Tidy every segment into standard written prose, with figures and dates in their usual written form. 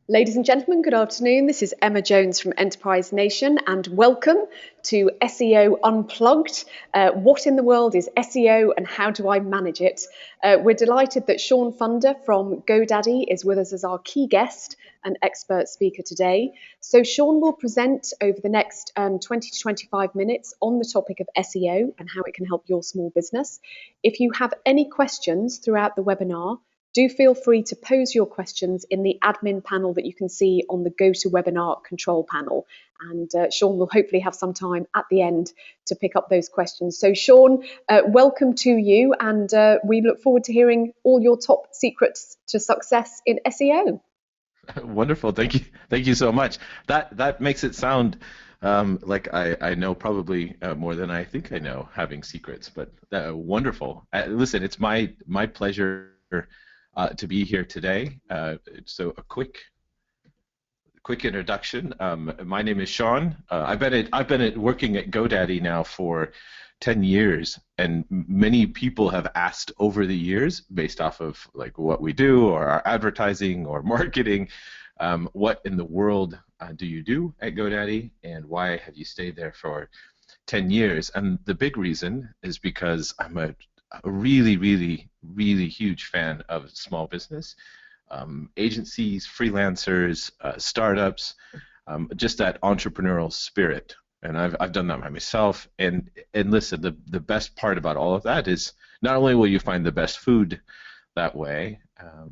Ladies and gentlemen, good afternoon. This is Emma Jones from Enterprise Nation, and welcome to SEO Unplugged. What in the world is SEO and how do I manage it? We're delighted that Shawn Pfunder from GoDaddy is with us as our key guest and expert speaker today. So Shawn will present over the next 20 to 25 minutes on the topic of SEO and how it can help your small business. If you have any questions throughout the webinar, do feel free to pose your questions in the admin panel that you can see on the GoToWebinar control panel. And Shawn will hopefully have some time at the end to pick up those questions. So Shawn, welcome to you, and we look forward to hearing all your top secrets to success in SEO. Wonderful. Thank you so much. That makes it sound like I know probably more than I think I know, having secrets, but wonderful. Listen, it's my pleasure to be here today. So a quick introduction. My name is Shawn. I've been working at GoDaddy now for 10 years, and many people have asked over the years, based off of like what we do or our advertising or marketing, what in the world do you do at GoDaddy, and why have you stayed there for 10 years? And the big reason is because I'm a really, really, really huge fan of small business, agencies, freelancers, startups, just that entrepreneurial spirit. And I've done that by myself. And listen, the best part about all of that is not only will you find the best food that way,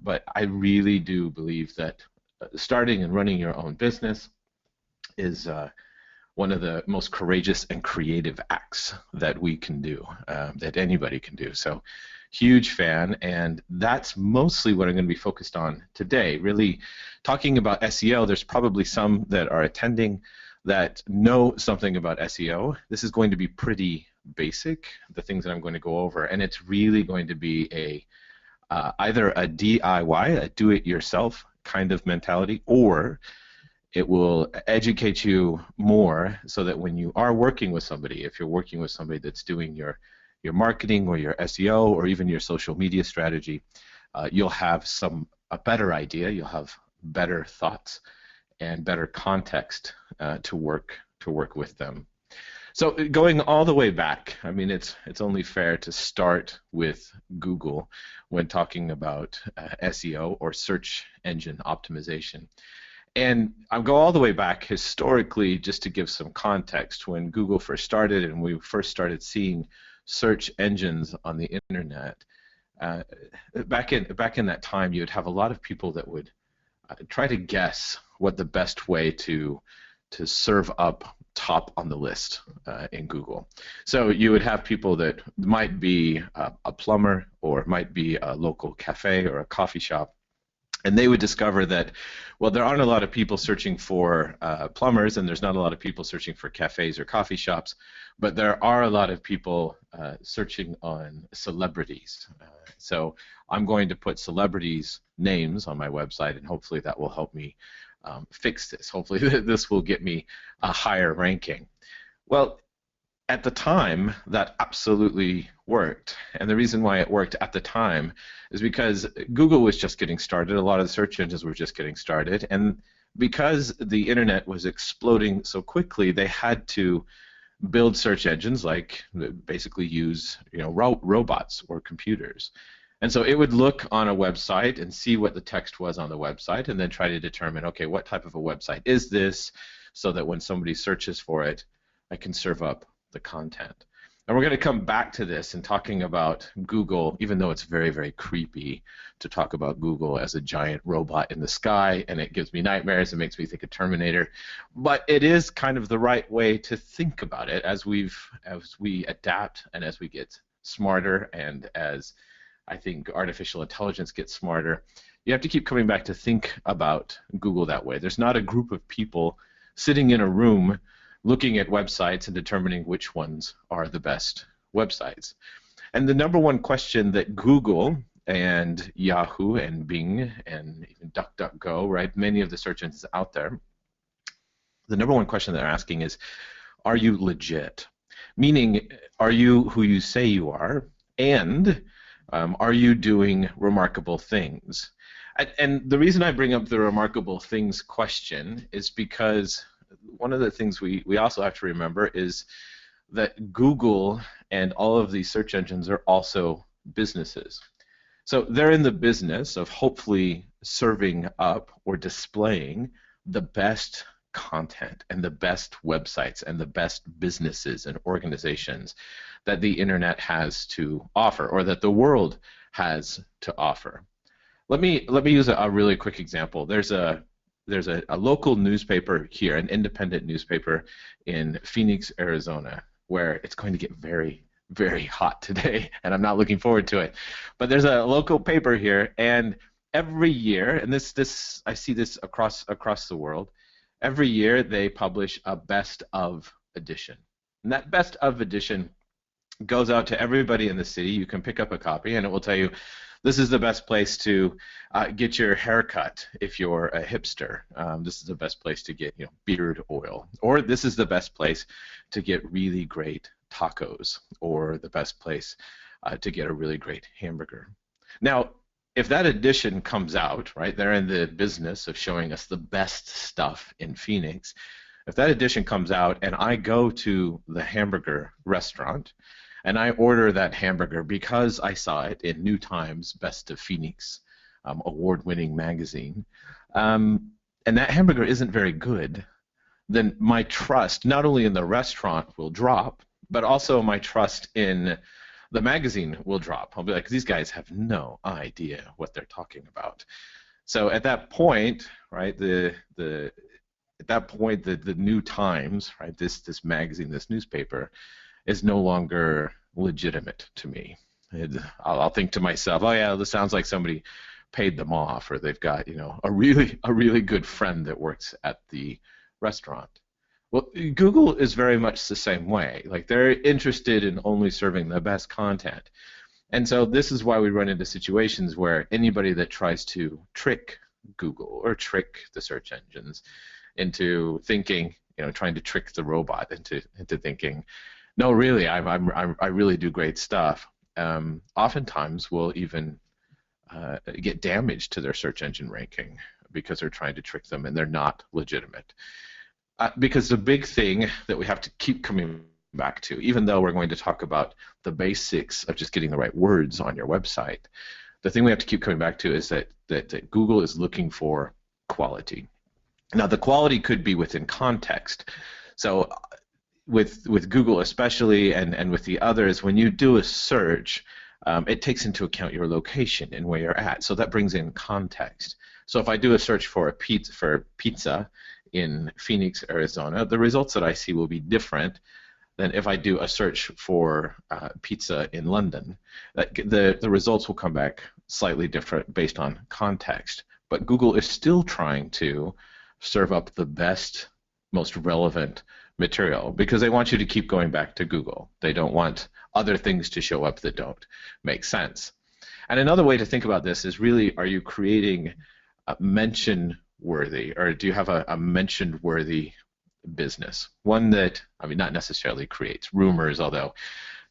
but I really do believe that starting and running your own business is one of the most courageous and creative acts that we can do, that anybody can do. So, huge fan, and that's mostly what I'm going to be focused on today. Really talking about SEO. There's probably some that are attending that know something about SEO. This is going to be pretty basic, the things that I'm going to go over, and it's really going to be a either a DIY, a do-it-yourself kind of mentality, or it will educate you more so that when you are working with somebody, if you're working with somebody that's doing your marketing or your SEO or even your social media strategy, you'll have a better idea, you'll have better thoughts and better context to work with them. So going all the way back, I mean, it's only fair to start with Google when talking about SEO or search engine optimization. And I'll go all the way back historically just to give some context. When Google first started and we first started seeing search engines on the internet, back in that time, you'd have a lot of people that would try to guess what the best way to serve up top on the list in Google. So you would have people that might be a plumber, or might be a local cafe or a coffee shop, and they would discover that, well, there aren't a lot of people searching for plumbers, and there's not a lot of people searching for cafes or coffee shops, but there are a lot of people searching on celebrities. So I'm going to put celebrities' names on my website, and hopefully that will help me fix this. Hopefully this will get me a higher ranking. Well, at the time, that absolutely worked. And the reason why it worked at the time is because Google was just getting started. A lot of the search engines were just getting started. And because the internet was exploding so quickly, they had to build search engines, like basically use robots or computers. And so it would look on a website and see what the text was on the website, and then try to determine, okay, what type of a website is this, so that when somebody searches for it, I can serve up the content. And we're going to come back to this and talking about Google, even though it's very, very creepy to talk about Google as a giant robot in the sky, and it gives me nightmares. It makes me think of Terminator. But it is kind of the right way to think about it as we adapt and as we get smarter, and as I think artificial intelligence gets smarter. You have to keep coming back to think about Google that way. There's not a group of people sitting in a room looking at websites and determining which ones are the best websites. And the number one question that Google and Yahoo and Bing and even DuckDuckGo, right, many of the search engines out there, the number one question they're asking is, are you legit? Meaning, are you who you say you are, and are you doing remarkable things? And the reason I bring up the remarkable things question is because one of the things we also have to remember is that Google and all of these search engines are also businesses. So they're in the business of hopefully serving up or displaying the best content and the best websites and the best businesses and organizations that the internet has to offer, or that the world has to offer. Let me use a really quick example. There's a local newspaper here, an independent newspaper in Phoenix, Arizona, where it's going to get very, very hot today, and I'm not looking forward to it. But there's a local paper here, and every year, and this I see this across the world, every year they publish a best of edition. And that best of edition goes out to everybody in the city. You can pick up a copy, and it will tell you this is the best place to get your hair cut if you're a hipster. This is the best place to get beard oil. Or this is the best place to get really great tacos. Or the best place to get a really great hamburger. Now, if that edition comes out, right, they're in the business of showing us the best stuff in Phoenix. If that edition comes out and I go to the hamburger restaurant, and I order that hamburger because I saw it in New Times Best of Phoenix, award-winning magazine, and that hamburger isn't very good, then my trust, not only in the restaurant, will drop, but also my trust in the magazine will drop. I'll be like, these guys have no idea what they're talking about. So at that point, right, the New Times, right, this magazine, this newspaper, is no longer legitimate to me. I'll think to myself, oh yeah, this sounds like somebody paid them off, or they've got a really good friend that works at the restaurant. Well, Google is very much the same way. Like, they're interested in only serving the best content. And so this is why we run into situations where anybody that tries to trick Google or trick the search engines into thinking, trying to trick the robot into thinking, no, really, I really do great stuff. Oftentimes, will even get damage to their search engine ranking because they're trying to trick them and they're not legitimate. Because the big thing that we have to keep coming back to, even though we're going to talk about the basics of just getting the right words on your website, the thing we have to keep coming back to is that Google is looking for quality. Now, the quality could be within context. So with Google especially, and with the others, when you do a search, it takes into account your location and where you're at. So that brings in context. So if I do a search for pizza in Phoenix, Arizona, the results that I see will be different than if I do a search for pizza in London. The results will come back slightly different based on context. But Google is still trying to serve up the best, most relevant material because they want you to keep going back to Google. They don't want other things to show up that don't make sense. And another way to think about this is really, are you creating a mention-worthy, or do you have a mention-worthy business? One that, not necessarily creates rumors, although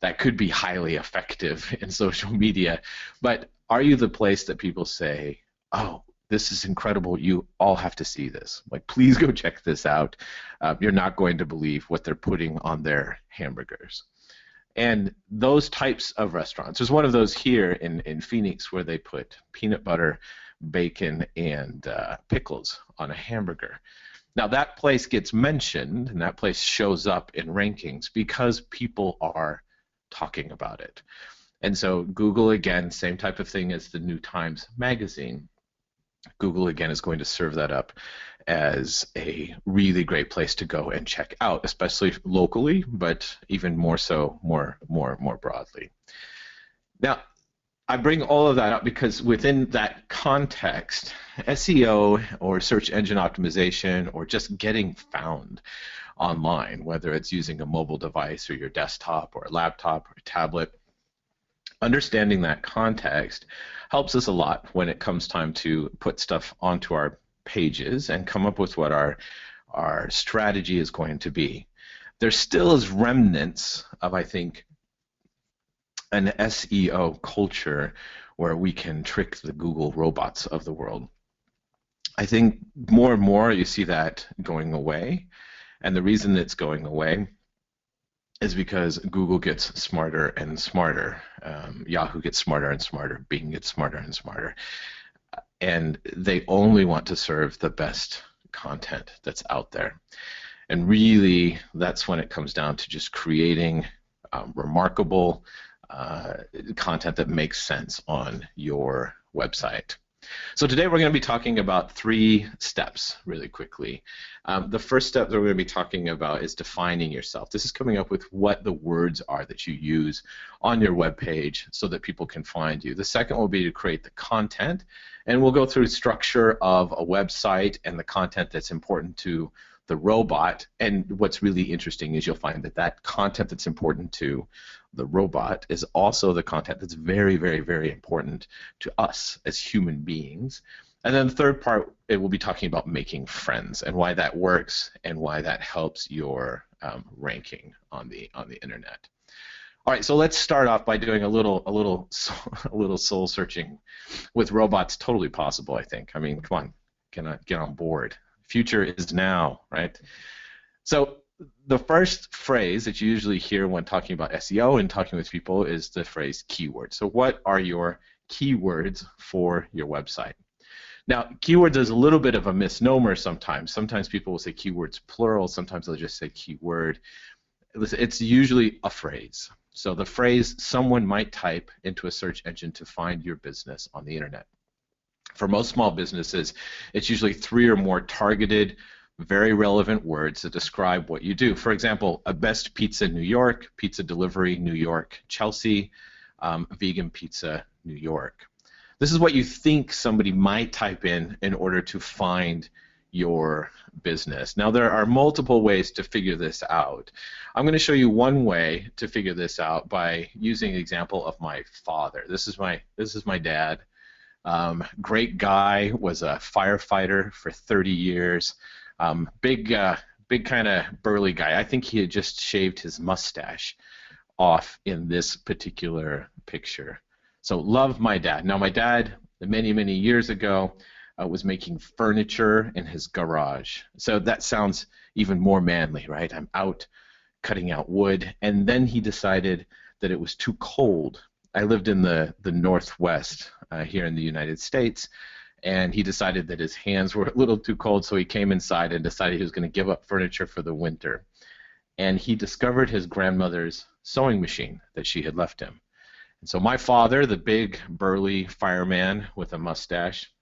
that could be highly effective in social media, but are you the place that people say, oh, this is incredible, you all have to see this. Like, please go check this out. You're not going to believe what they're putting on their hamburgers. And those types of restaurants, there's one of those here in Phoenix where they put peanut butter, bacon, and pickles on a hamburger. Now, that place gets mentioned, and that place shows up in rankings because people are talking about it. And so Google, again, same type of thing as the New Times Magazine. Google, again, is going to serve that up as a really great place to go and check out, especially locally, but even more so, more broadly. Now, I bring all of that up because within that context, SEO or search engine optimization or just getting found online, whether it's using a mobile device or your desktop or a laptop or a tablet, understanding that context helps us a lot when it comes time to put stuff onto our pages and come up with what our strategy is going to be. There still is remnants of, I think, an SEO culture where we can trick the Google robots of the world. I think more and more you see that going away, and the reason it's going away is because Google gets smarter and smarter. Yahoo gets smarter and smarter. Bing gets smarter and smarter. And they only want to serve the best content that's out there. And really, that's when it comes down to just creating remarkable content that makes sense on your website. So today we're going to be talking about 3 steps really quickly. The first step that we're going to be talking about is defining yourself. This is coming up with what the words are that you use on your web page so that people can find you. The second will be to create the content, and we'll go through structure of a website and the content that's important to the robot. And what's really interesting is you'll find that that content that's important to the robot is also the content that's very, very, very important to us as human beings. And then the third part, it will be talking about making friends and why that works and why that helps your ranking on the internet. All right, so let's start off by doing a little soul searching with robots. Totally possible, I think. I mean, come on, get on board. Future is now, right? So the first phrase that you usually hear when talking about SEO and talking with people is the phrase keyword. So what are your keywords for your website? Now, keywords is a little bit of a misnomer sometimes. Sometimes people will say keywords plural. Sometimes they'll just say keyword. It's usually a phrase. So the phrase someone might type into a search engine to find your business on the internet. For most small businesses, it's usually 3 or more targeted, very relevant words that describe what you do. For example, a best pizza New York, pizza delivery New York, Chelsea, vegan pizza New York. This is what you think somebody might type in order to find your business. Now, there are multiple ways to figure this out. I'm going to show you one way to figure this out by using an example of my father. This is my dad. Great guy, was a firefighter for 30 years. Big kind of burly guy. I think he had just shaved his mustache off in this particular picture. So love my dad. Now my dad, many, many years ago, was making furniture in his garage. So that sounds even more manly, right? I'm out cutting out wood. And then he decided that it was too cold. I lived in the Northwest here in the United States, and he decided that his hands were a little too cold, so he came inside and decided he was going to give up furniture for the winter. And he discovered his grandmother's sewing machine that she had left him. And so my father, the big, burly fireman with a mustache,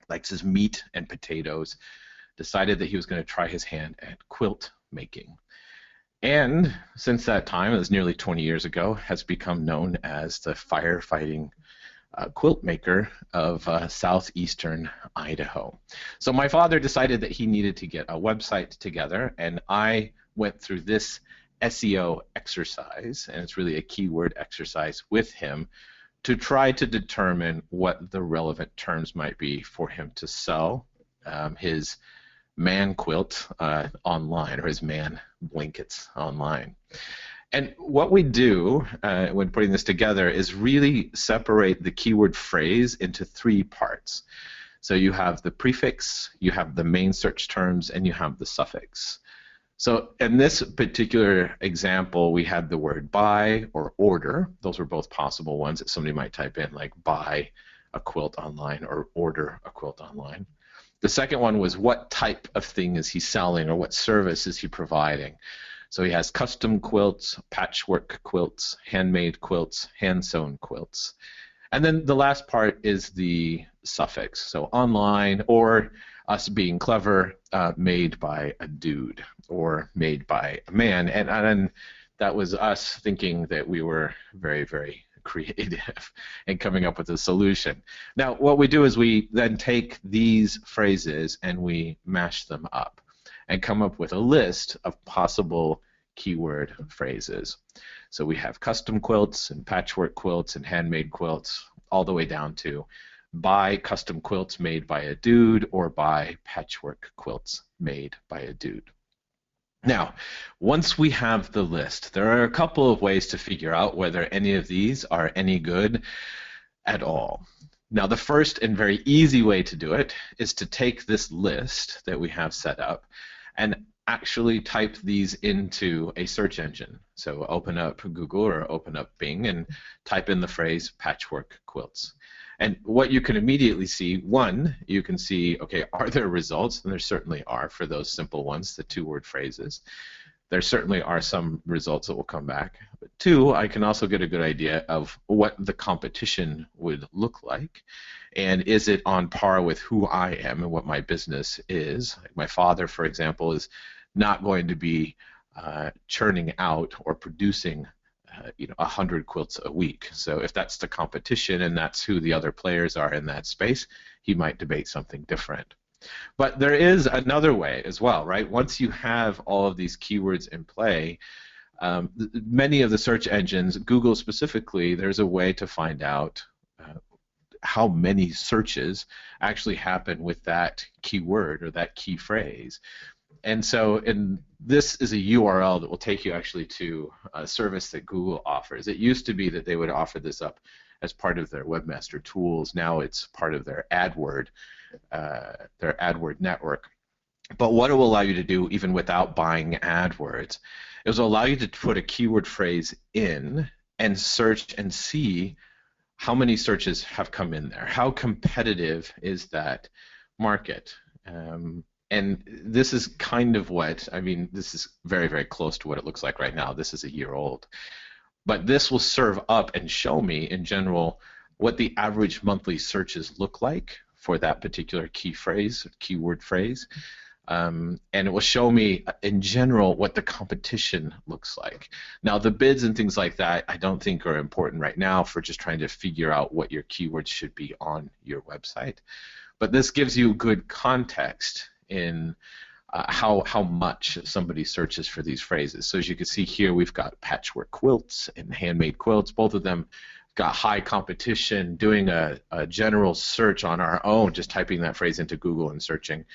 likes his meat and potatoes, decided that he was going to try his hand at quilt making. And since that time, it was nearly 20 years ago, has become known as the firefighting quilt maker of southeastern Idaho. So my father decided that he needed to get a website together, and I went through this SEO exercise, and it's really a keyword exercise with him to try to determine what the relevant terms might be for him to sell his man quilt online, or his man blankets online. And what we do when putting this together is really separate the keyword phrase into 3 parts. So you have the prefix, you have the main search terms, and you have the suffix. So in this particular example, we had the word buy or order. Those were both possible ones that somebody might type in, like buy a quilt online or order a quilt online. The second one was what type of thing is he selling, or what service is he providing. So he has custom quilts, patchwork quilts, handmade quilts, hand-sewn quilts. And then the last part is the suffix. So online, or us being clever, made by a dude or made by a man. And that was us thinking that we were very, very creative and coming up with a solution. Now, what we do is we then take these phrases and we mash them up and come up with a list of possible keyword phrases. So we have custom quilts and patchwork quilts and handmade quilts, all the way down to buy custom quilts made by a dude or buy patchwork quilts made by a dude. Now, once we have the list, there are a couple of ways to figure out whether any of these are any good at all. Now, the first and very easy way to do it is to take this list that we have set up and actually type these into a search engine. So open up Google or open up Bing and type in the phrase patchwork quilts. And what you can immediately see, one, you can see, okay, are there results? And there certainly are for those simple ones, the two-word phrases. There certainly are some results that will come back. But two, I can also get a good idea of what the competition would look like, and is it on par with who I am and what my business is. Like my father, for example, is not going to be churning out or producing 100 quilts a week. So if that's the competition and that's who the other players are in that space, he might debate something different. But there is another way as well, right? Once you have all of these keywords in play, many of the search engines, Google specifically, there's a way to find out how many searches actually happen with that keyword or that key phrase. And so this is a URL that will take you actually to a service that Google offers. It used to be that they would offer this up as part of their webmaster tools. Now it's part of their AdWord network. But what it will allow you to do, even without buying AdWords, it will allow you to put a keyword phrase in and search and see how many searches have come in there. How competitive is that market? And this is kind of what, I mean, this is very, very close to what it looks like right now. This is a year old. But this will serve up and show me, in general, what the average monthly searches look like for that particular key phrase, keyword phrase. And it will show me, in general, what the competition looks like. Now, the bids and things like that I don't think are important right now for just trying to figure out what your keywords should be on your website. But this gives you good context in how much somebody searches for these phrases. So as you can see here, we've got patchwork quilts and handmade quilts. Both of them got high competition. Doing a general search on our own, just typing that phrase into Google and searching,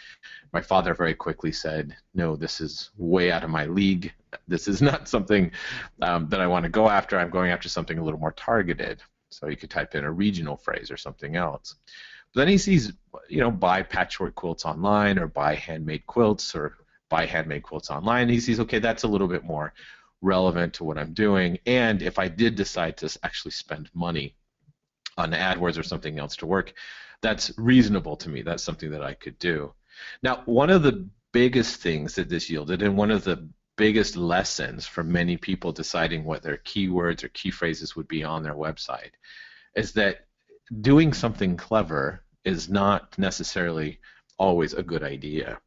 my father very quickly said, no, this is way out of my league. This is not something that I want to go after. I'm going after something a little more targeted. So you could type in a regional phrase or something else. But then he sees, buy patchwork quilts online or buy handmade quilts or buy handmade quilts online. He sees, okay, that's a little bit more relevant to what I'm doing. And if I did decide to actually spend money on AdWords or something else to work, that's reasonable to me. That's something that I could do. Now, one of the biggest things that this yielded, and one of the biggest lessons for many people deciding what their keywords or key phrases would be on their website, is that doing something clever is not necessarily always a good idea.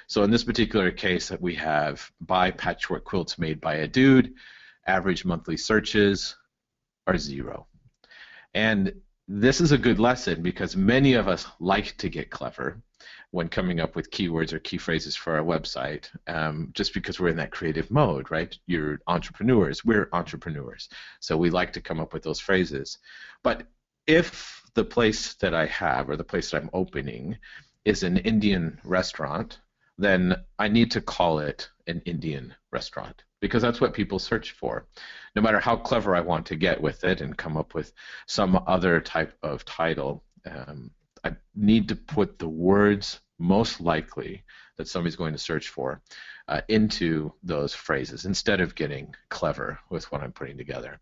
So in this particular case, we have buy patchwork quilts made by a dude. Average monthly searches are 0. And this is a good lesson because many of us like to get clever when coming up with keywords or key phrases for our website, just because we're in that creative mode, right? You're entrepreneurs, we're entrepreneurs, so we like to come up with those phrases. But if the place that I have or the place that I'm opening is an Indian restaurant, then I need to call it an Indian restaurant because that's what people search for. No matter how clever I want to get with it and come up with some other type of title, I need to put the words most likely that somebody's going to search for into those phrases instead of getting clever with what I'm putting together.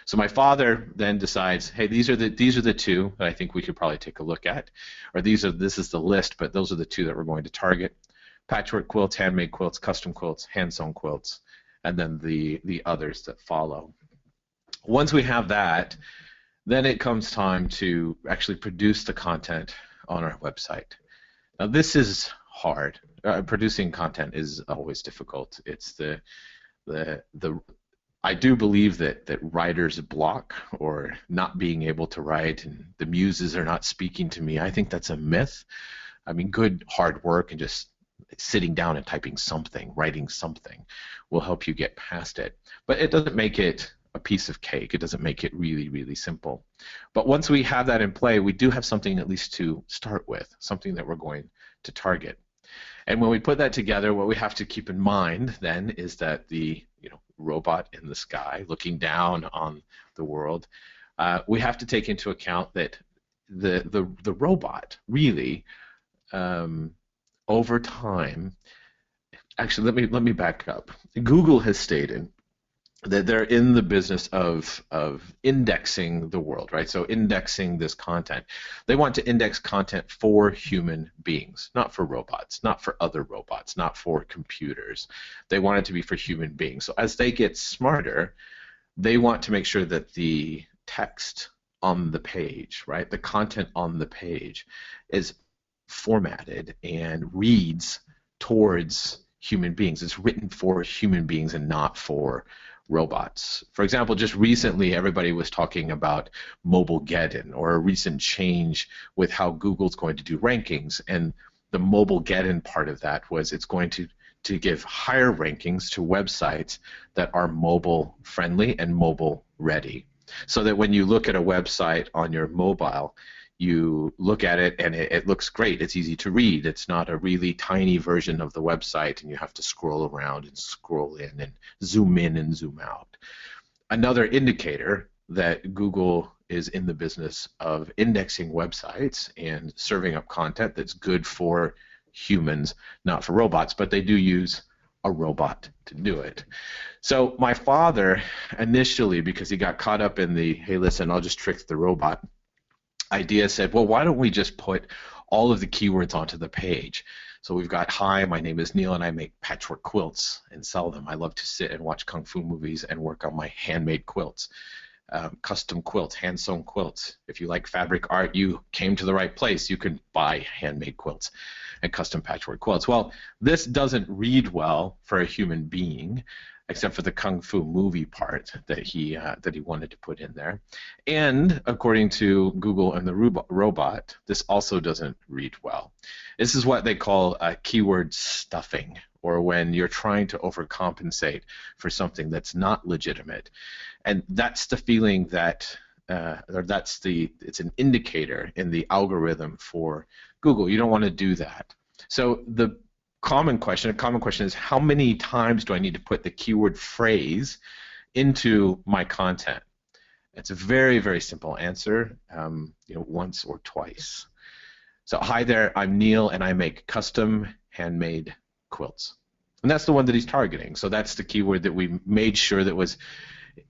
So my father then decides, hey, these are the two that I think we could probably take a look at, or this is the list, but those are the two that we're going to target: patchwork quilts, handmade quilts, custom quilts, hand-sewn quilts, and then the others that follow. Once we have that, then it comes time to actually produce the content on our website. Now this is hard. Producing content is always difficult. It's I do believe that writer's block or not being able to write and the muses are not speaking to me, I think that's a myth. I mean, good hard work and just sitting down and typing something, writing something will help you get past it. But it doesn't make it a piece of cake. It doesn't make it really, really simple. But once we have that in play, we do have something at least to start with, something that we're going to target. And when we put that together, what we have to keep in mind then is that the robot in the sky looking down on the world we have to take into account that the robot really, over time, actually let me back up. Google has stated that they're in the business of indexing the world, right? So indexing this content. They want to index content for human beings, not for robots, not for other robots, not for computers. They want it to be for human beings. So as they get smarter, they want to make sure that the text on the page, right, the content on the page is formatted and reads towards human beings. It's written for human beings and not for robots. For example, just recently everybody was talking about Mobilegeddon, or a recent change with how Google's going to do rankings, and the Mobilegeddon part of that was it's going to give higher rankings to websites that are mobile friendly and mobile ready, so that when you look at a website on your mobile, you look at it and it looks great. It's easy to read. It's not a really tiny version of the website and you have to scroll around and scroll in and zoom out. Another indicator that Google is in the business of indexing websites and serving up content that's good for humans, not for robots, but they do use a robot to do it. So my father initially, because he got caught up in the, hey, listen, I'll just trick the robot idea, said, well, why don't we just put all of the keywords onto the page? So we've got, hi, my name is Neil and I make patchwork quilts and sell them. I love to sit and watch kung fu movies and work on my handmade quilts, custom quilts, hand sewn quilts. If you like fabric art, you came to the right place. You can buy handmade quilts and custom patchwork quilts. Well, this doesn't read well for a human being, except for the kung fu movie part that he wanted to put in there. And according to Google and the robot, this also doesn't read well. This is what they call keyword stuffing, or when you're trying to overcompensate for something that's not legitimate. And that's the feeling that, it's an indicator in the algorithm for Google. You don't want to do that. So a common question is, how many times do I need to put the keyword phrase into my content? It's a very, very simple answer, once or twice. So hi there, I'm Neil and I make custom handmade quilts. And that's the one that he's targeting. So that's the keyword that we made sure that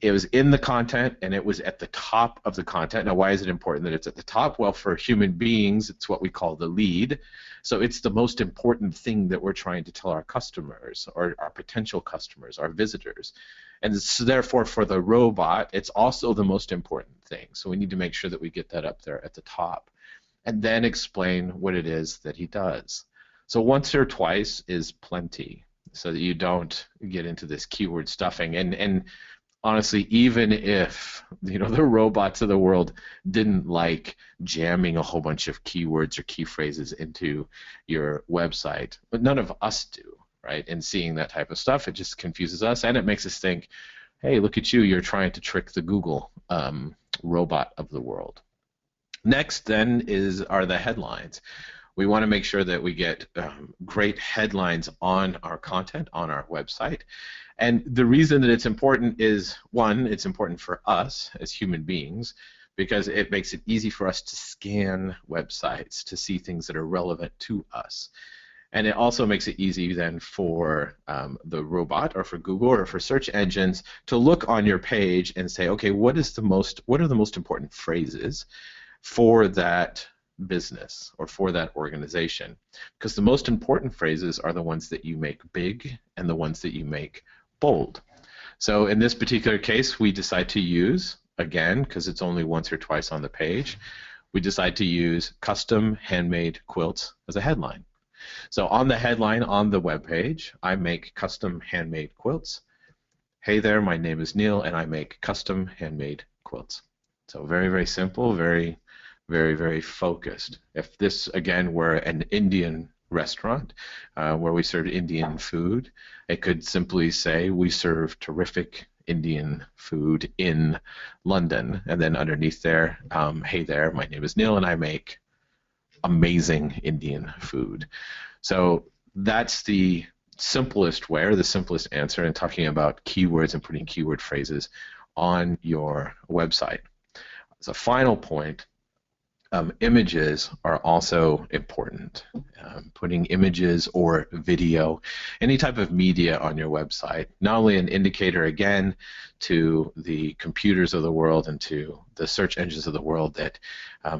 it was in the content and it was at the top of the content. Now, why is it important that it's at the top? Well, for human beings, it's what we call the lead. So it's the most important thing that we're trying to tell our customers, or our potential customers, our visitors. And so therefore, for the robot, it's also the most important thing. So we need to make sure that we get that up there at the top, and then explain what it is that he does. So once or twice is plenty, so that you don't get into this keyword stuffing. And honestly, even if the robots of the world didn't like jamming a whole bunch of keywords or key phrases into your website, but none of us do, right? And seeing that type of stuff, it just confuses us, and it makes us think, hey, look at you, you're trying to trick the Google robot of the world. Next, then, are the headlines. We want to make sure that we get great headlines on our content, on our website. And the reason that it's important is, one, it's important for us as human beings, because it makes it easy for us to scan websites to see things that are relevant to us. And it also makes it easy then for the robot, or for Google, or for search engines to look on your page and say, okay, what are the most important phrases for that business or for that organization? Because the most important phrases are the ones that you make big and the ones that you make bold. So in this particular case, we decide to use, again, because it's only once or twice on the page, we decide to use custom handmade quilts as a headline. So on the headline on the web page, I make custom handmade quilts. Hey there, my name is Neil and I make custom handmade quilts. So very, very simple, very, very, very focused. If this, again, were an Indian restaurant where we serve Indian food, it could simply say, we serve terrific Indian food in London, and then underneath there, hey there, my name is Neil and I make amazing Indian food. So that's the simplest way, or the simplest answer in talking about keywords and putting keyword phrases on your website. As a final point, images are also important. Putting images or video, any type of media on your website, not only an indicator again to the computers of the world and to the search engines of the world that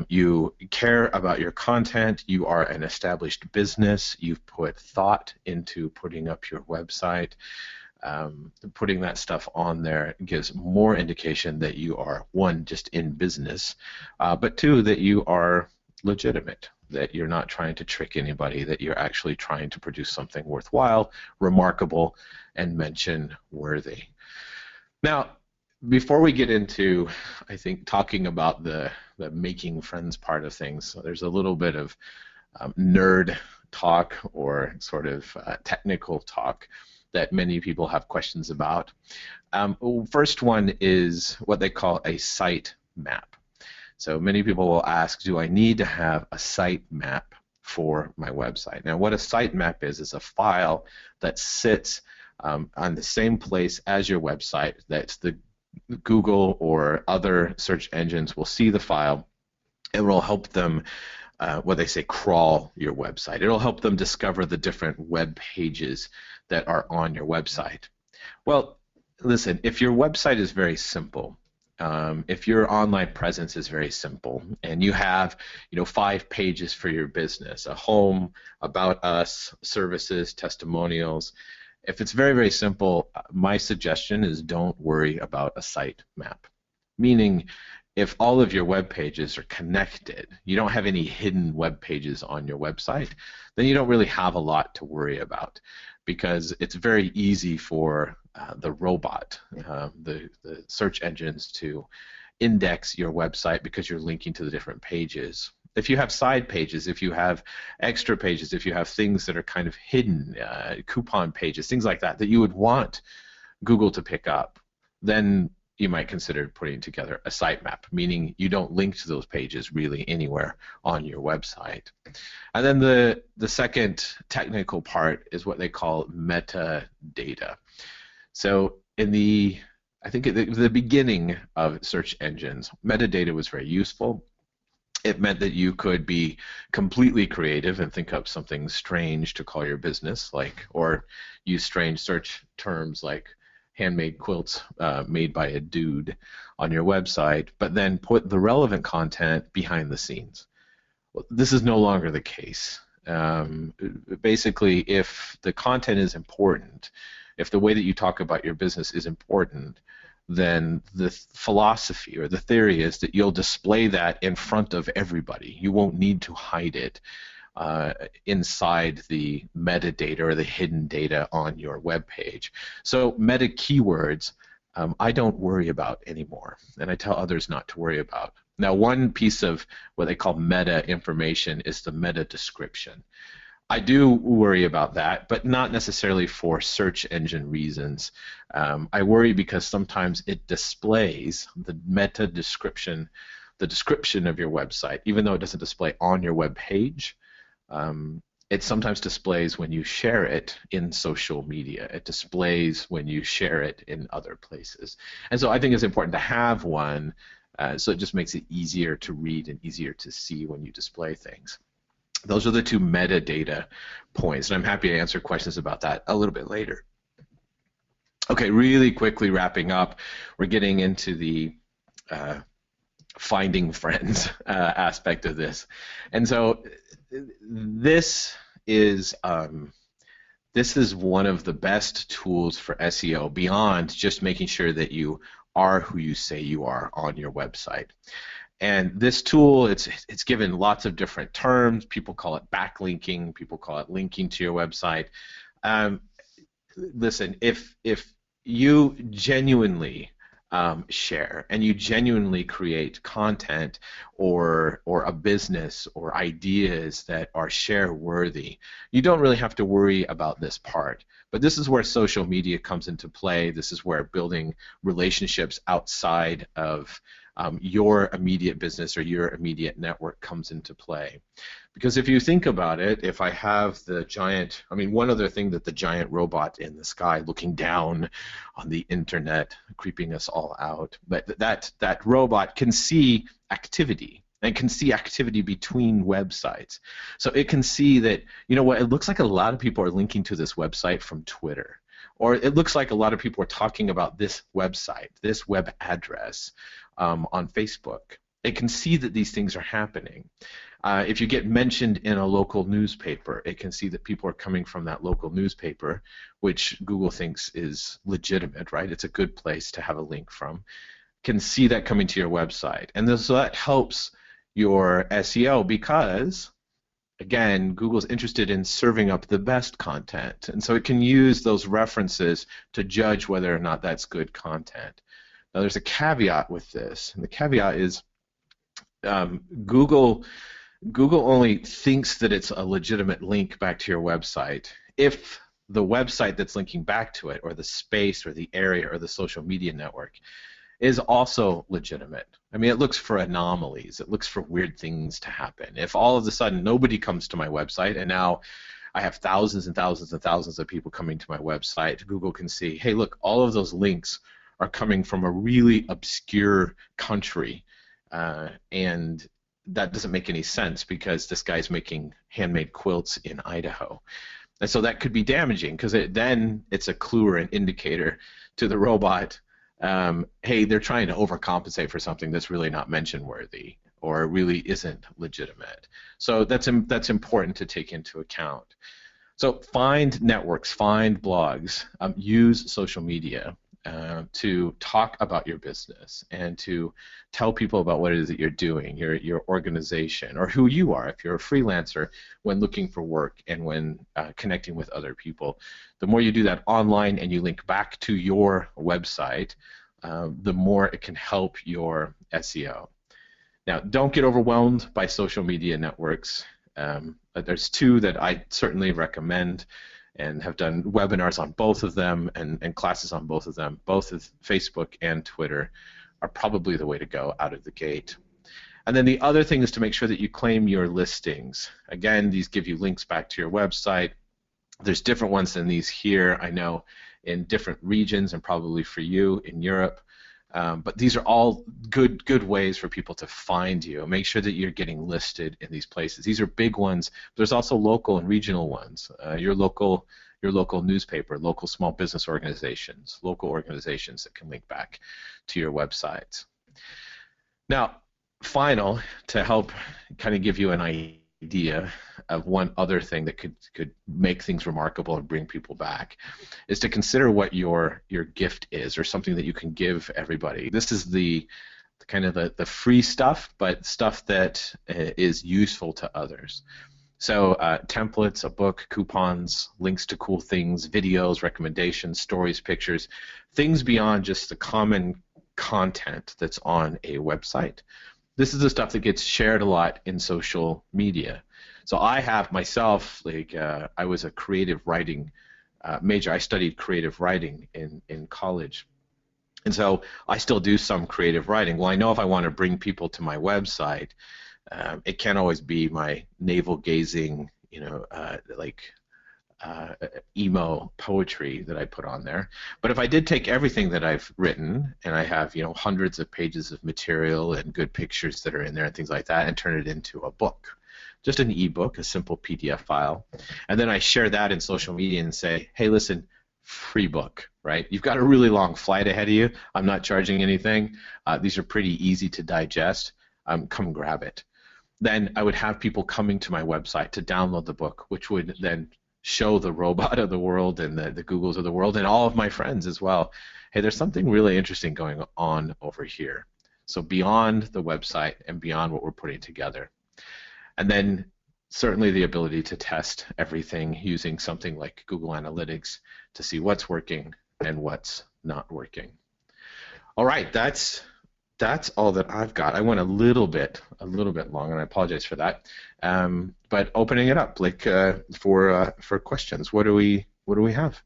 you care about your content, you are an established business, you've put thought into putting up your website. Putting that stuff on there gives more indication that you are, one, just in business, but two, that you are legitimate, that you're not trying to trick anybody, that you're actually trying to produce something worthwhile, remarkable, and mention worthy. Now, before we get into, I think, talking about the making friends part of things, so there's a little bit of nerd talk or sort of technical talk that many people have questions about. First one is what they call a site map. So many people will ask, do I need to have a site map for my website? Now, what a site map is a file that sits on the same place as your website, that the Google or other search engines will see the file. It will help them what they say, crawl your website. It'll help them discover the different web pages that are on your website. Well, listen, if your website is very simple, if your online presence is very simple, and you have, 5 pages for your business, a home, about us, services, testimonials, if it's very, very simple, my suggestion is don't worry about a site map. Meaning, if all of your web pages are connected, you don't have any hidden web pages on your website, then you don't really have a lot to worry about, because it's very easy for the robot, the search engines, to index your website because you're linking to the different pages. If you have side pages, if you have extra pages, if you have things that are kind of hidden, coupon pages, things like that, that you would want Google to pick up, then you might consider putting together a sitemap, meaning you don't link to those pages really anywhere on your website. And then the second technical part is what they call metadata. So I think at the beginning of search engines, metadata was very useful. It meant that you could be completely creative and think up something strange to call your business, or use strange search terms like handmade quilts made by a dude on your website, but then put the relevant content behind the scenes. Well, this is no longer the case. Basically, if the content is important, if the way that you talk about your business is important, then the philosophy or the theory is that you'll display that in front of everybody. You won't need to hide it inside the metadata or the hidden data on your web page. So meta keywords, I don't worry about anymore, and I tell others not to worry about. Now, one piece of what they call meta information is the meta description. I do worry about that, but not necessarily for search engine reasons. I worry because sometimes it displays the meta description, the description of your website, even though it doesn't display on your web page. It sometimes displays when you share it in social media. It displays when you share it in other places. And so I think it's important to have one, so it just makes it easier to read and easier to see when you display things. Those are the two metadata points, and I'm happy to answer questions about that a little bit later. Okay, really quickly wrapping up, we're getting into the finding friends aspect of this. And so this is one of the best tools for SEO beyond just making sure that you are who you say you are on your website. And this tool, it's given lots of different terms. People call it backlinking. People call it linking to your website. Listen, if you genuinely share and you genuinely create content or a business or ideas that are share worthy, you don't really have to worry about this part. But this is where social media comes into play. This is where building relationships outside of your immediate business or your immediate network comes into play. Because if you think about it, if I have the giant, I mean, one other thing that the giant robot in the sky looking down on the internet, creeping us all out, but that robot can see activity and can see activity between websites. So it can see that, you know what, it looks like a lot of people are linking to this website from Twitter. Or it looks like a lot of people are talking about this website, this web address on Facebook. It can see that these things are happening. If you get mentioned in a local newspaper, it can see that people are coming from that local newspaper, which Google thinks is legitimate, right? It's a good place to have a link from. Can see that coming to your website. And so that helps your SEO because, again, Google's interested in serving up the best content. And so it can use those references to judge whether or not that's good content. Now, there's a caveat with this. And the caveat is Google only thinks that it's a legitimate link back to your website if the website that's linking back to it, or the space, or the area, or the social media network is also legitimate. I mean, it looks for anomalies. It looks for weird things to happen. If all of a sudden nobody comes to my website and now I have thousands and thousands and thousands of people coming to my website, Google can see, hey, look, all of those links are coming from a really obscure country, and that doesn't make any sense because this guy's making handmade quilts in Idaho. And so that could be damaging because then it's a clue or an indicator to the robot, hey, they're trying to overcompensate for something that's really not mention-worthy or really isn't legitimate. So that's important to take into account. So find networks, find blogs, use social media to talk about your business and to tell people about what it is that you're doing, your organization, or who you are if you're a freelancer when looking for work and when connecting with other people. The more you do that online and you link back to your website, the more it can help your SEO. Now, don't get overwhelmed by social media networks. There's two that I certainly recommend and have done webinars on both of them and classes on both of them. Both of Facebook and Twitter are probably the way to go out of the gate. And then the other thing is to make sure that you claim your listings. Again, these give you links back to your website. There's different ones than these here, I know, in different regions and probably for you in Europe. But these are all good ways for people to find you. Make sure that you're getting listed in these places. These are big ones. There's also local and regional ones. Your local newspaper, local small business organizations, local organizations that can link back to your websites. Now, final, to help kind of give you an idea of one other thing that could make things remarkable and bring people back, is to consider what your gift is, or something that you can give everybody. This is the kind of the free stuff, but stuff that is useful to others. So templates, a book, coupons, links to cool things, videos, recommendations, stories, pictures, things beyond just the common content that's on a website. This is the stuff that gets shared a lot in social media. So I have myself, I was a creative writing major. I studied creative writing in college. And so I still do some creative writing. Well, I know if I want to bring people to my website, it can't always be my navel-gazing, emo poetry that I put on there. But if I did take everything that I've written, and I have hundreds of pages of material and good pictures that are in there and things like that, and turn it into a book, just an ebook, a simple PDF file, and then I share that in social media and say, hey, listen, free book, right? You've got a really long flight ahead of you. I'm not charging anything. These are pretty easy to digest. Come grab it. Then I would have people coming to my website to download the book, which would then show the robot of the world and the Googles of the world and all of my friends as well, hey, there's something really interesting going on over here. So beyond the website and beyond what we're putting together. And then certainly the ability to test everything using something like Google Analytics to see what's working and what's not working. All right, that's all that I've got. I went a little bit long, and I apologize for that. But opening it up, for questions, what do we have?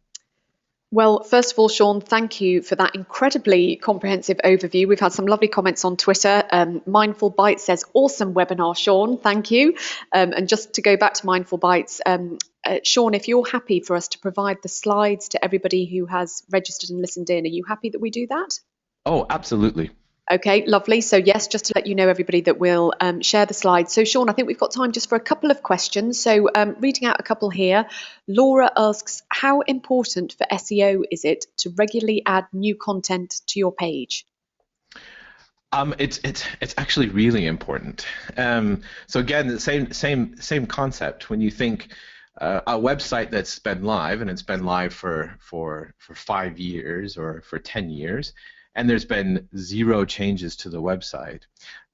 Well, first of all, Shawn, thank you for that incredibly comprehensive overview. We've had some lovely comments on Twitter. Mindful Bites says, awesome webinar, Shawn. Thank you. And just to go back to Mindful Bites, Shawn, if you're happy for us to provide the slides to everybody who has registered and listened in, are you happy that we do that? Oh, absolutely. Okay, lovely. So yes, just to let you know, everybody, that we'll share the slides. So Shawn, I think we've got time just for a couple of questions. So reading out a couple here, Laura asks, how important for SEO is it to regularly add new content to your page? It's actually really important. So again, the same concept. When you think a website that's been live and it's been live for 5 years or for 10 years, and there's been zero changes to the website.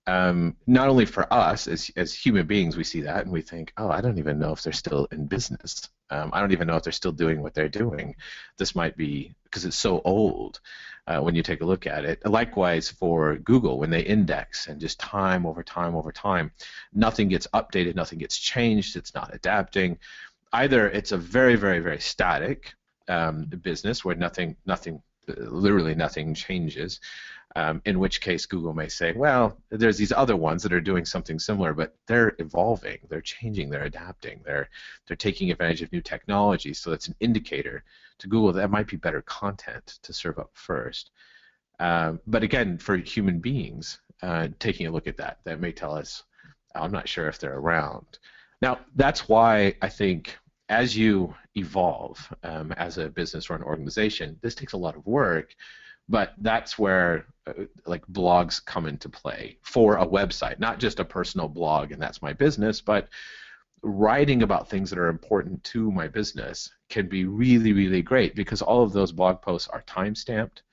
Not only for us as human beings, we see that and we think, oh, I don't even know if they're still in business. I don't even know if they're still doing what they're doing. This might be because it's so old when you take a look at it. Likewise for Google, when they index and just time over time, nothing gets updated, nothing gets changed, it's not adapting. Either it's a very static business where literally nothing changes, in which case Google may say, well, there's these other ones that are doing something similar, but they're evolving, they're changing, they're adapting, they're taking advantage of new technology, so that's an indicator to Google that might be better content to serve up first. But again, for human beings, taking a look at that may tell us, I'm not sure if they're around. Now, that's why I think as you evolve as a business or an organization, this takes a lot of work, but that's where like blogs come into play for a website, not just a personal blog and that's my business, but writing about things that are important to my business can be really great because all of those blog posts are time-stamped.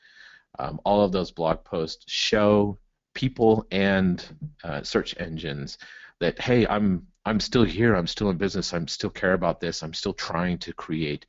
All of those blog posts show people and search engines that, hey, I'm still here, I'm still in business, I'm still care about this, I'm still trying to create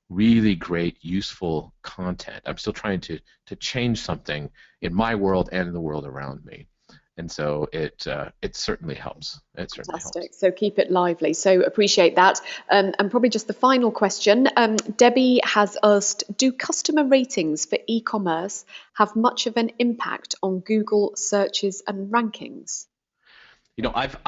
really great, useful content. I'm still trying to change something in my world and in the world around me. And so it certainly helps. It certainly Fantastic. helps. So keep it lively. So appreciate that. And probably just the final question. Debbie has asked, do customer ratings for e-commerce have much of an impact on Google searches and rankings? You know, I've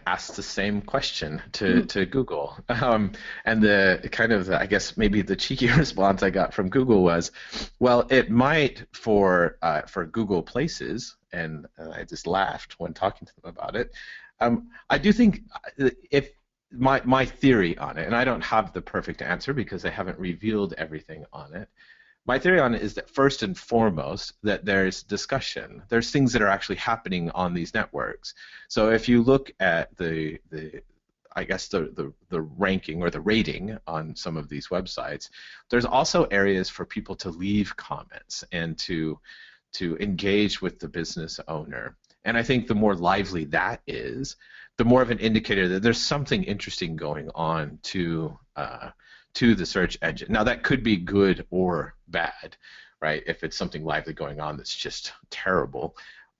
asked the same question to Google, and the kind of I guess maybe the cheeky response I got from Google was, well, it might for Google Places, and I just laughed when talking to them about it. I do think if my theory on it, and I don't have the perfect answer because they haven't revealed everything on it. My theory on it is that first and foremost that there's discussion. There's things that are actually happening on these networks. So if you look at the I guess the ranking or the rating on some of these websites, there's also areas for people to leave comments and to engage with the business owner. And I think the more lively that is, the more of an indicator that there's something interesting going on to the search engine. Now that could be good or bad, right? If it's something lively going on that's just terrible.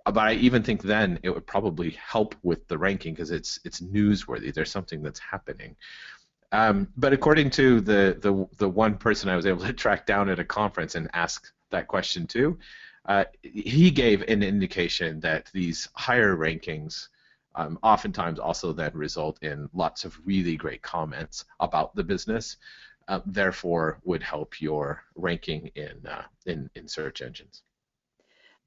But I even think then it would probably help with the ranking because it's newsworthy. There's something that's happening. But according to the one person I was able to track down at a conference and ask that question to, he gave an indication that these higher rankings oftentimes also then result in lots of really great comments about the business, therefore would help your ranking in search engines.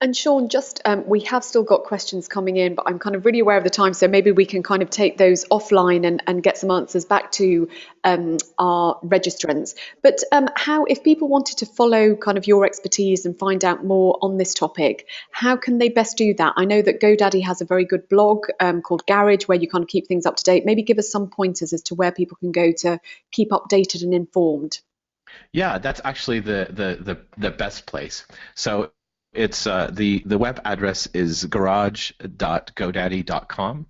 And Shawn, just we have still got questions coming in, but I'm kind of really aware of the time, so maybe we can kind of take those offline and get some answers back to our registrants. But how, if people wanted to follow kind of your expertise and find out more on this topic, how can they best do that? I know that GoDaddy has a very good blog called Garage where you kind of keep things up to date. Maybe give us some pointers as to where people can go to keep updated and informed. Yeah, that's actually the best place. So it's the web address is garage.godaddy.com,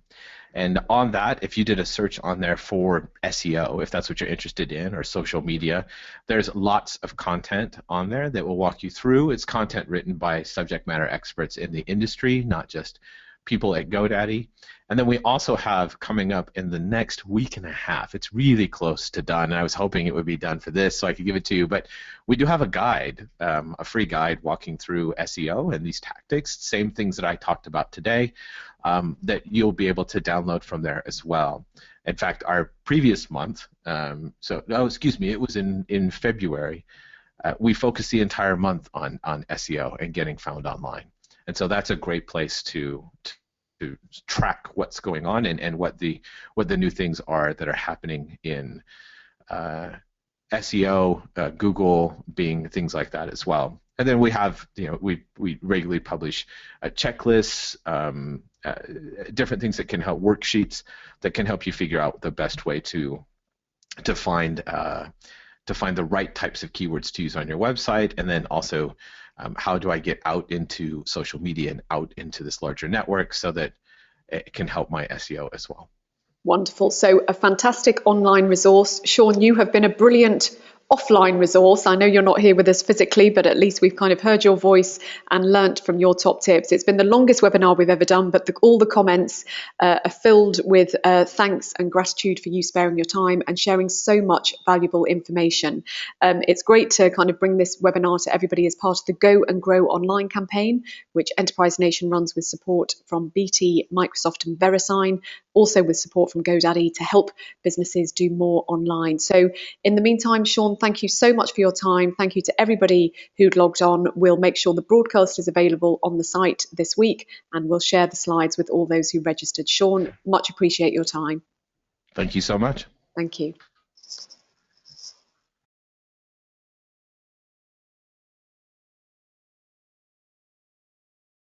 and on that, if you did a search on there for SEO, if that's what you're interested in, or social media, there's lots of content on there that will walk you through. It's content written by subject matter experts in the industry, not just people at GoDaddy. And then we also have coming up in the next week and a half, it's really close to done. I was hoping it would be done for this so I could give it to you, but we do have a guide, a free guide walking through SEO and these tactics, same things that I talked about today, that you'll be able to download from there as well. In fact, our previous month, it was in February, we focused the entire month on SEO and getting found online. And so that's a great place to track what's going on and what the new things are that are happening in SEO, Google, Bing, things like that as well. And then we have, we regularly publish checklists, different things that can help, worksheets that can help you figure out the best way to find the right types of keywords to use on your website, and then also how do I get out into social media and out into this larger network so that it can help my SEO as well. Wonderful. So a fantastic online resource. Shawn, you have been a brilliant offline resource. I know you're not here with us physically, but at least we've kind of heard your voice and learnt from your top tips. It's been the longest webinar we've ever done, but all the comments are filled with thanks and gratitude for you sparing your time and sharing so much valuable information. It's great to kind of bring this webinar to everybody as part of the Go and Grow online campaign, which Enterprise Nation runs with support from BT, Microsoft and VeriSign, also with support from GoDaddy to help businesses do more online. So in the meantime, Shawn, thank you so much for your time. Thank you to everybody who'd logged on. We'll make sure the broadcast is available on the site this week, and we'll share the slides with all those who registered. Shawn, much appreciate your time. Thank you so much. Thank you.